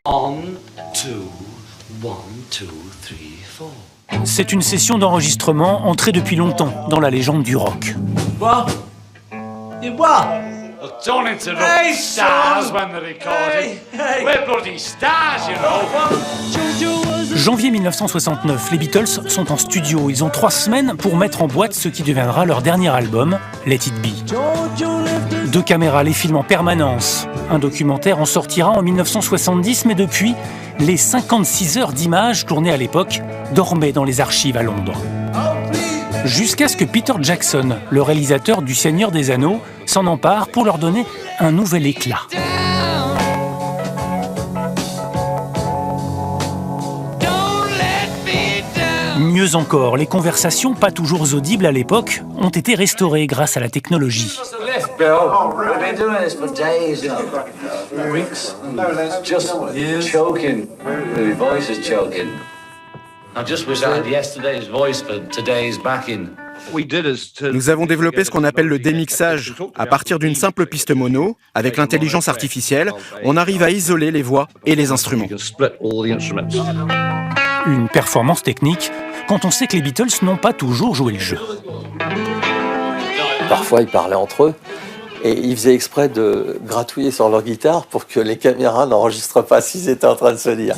1, 2, 1, 2, 3, 4. C'est une session d'enregistrement entrée depuis longtemps dans la légende du rock. What? You what? Don't interrupt Hey, stars son! when they're recording. Hey! We're bloody stars, you know. Janvier 1969, les Beatles sont en studio. Ils ont 3 semaines pour mettre en boîte ce qui deviendra leur dernier album, Let It Be. 2 caméras les filment en permanence. Un documentaire en sortira en 1970, mais depuis, les 56 heures d'images tournées à l'époque dormaient dans les archives à Londres. Jusqu'à ce que Peter Jackson, le réalisateur du Seigneur des Anneaux, s'en empare pour leur donner un nouvel éclat. Mieux encore, les conversations, pas toujours audibles à l'époque, ont été restaurées grâce à la technologie. Bill, we've been doing this for days, weeks, just choking. My voice is choking. I just wish I had yesterday's voice for today's backing. Nous avons développé ce qu'on appelle le démixage. À partir d'une simple piste mono, avec l'intelligence artificielle, on arrive à isoler les voix et les instruments. Une performance technique quand on sait que les Beatles n'ont pas toujours joué le jeu. Parfois, ils parlaient entre eux et ils faisaient exprès de gratouiller sur leur guitare pour que les caméras n'enregistrent pas ce qu'ils étaient en train de se dire.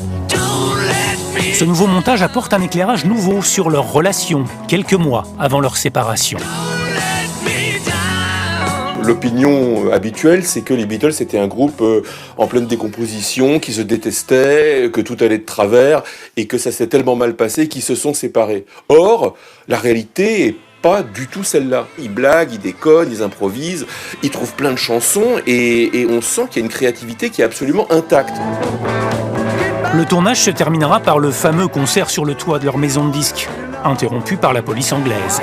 Ce nouveau montage apporte un éclairage nouveau sur leur relation, quelques mois avant leur séparation. L'opinion habituelle, c'est que les Beatles étaient un groupe en pleine décomposition, qui se détestaient, que tout allait de travers, et que ça s'est tellement mal passé qu'ils se sont séparés. Or, la réalité est pas du tout celle-là. Ils blaguent, ils déconnent, ils improvisent, ils trouvent plein de chansons, et on sent qu'il y a une créativité qui est absolument intacte. Le tournage se terminera par le fameux concert sur le toit de leur maison de disques, interrompu par la police anglaise.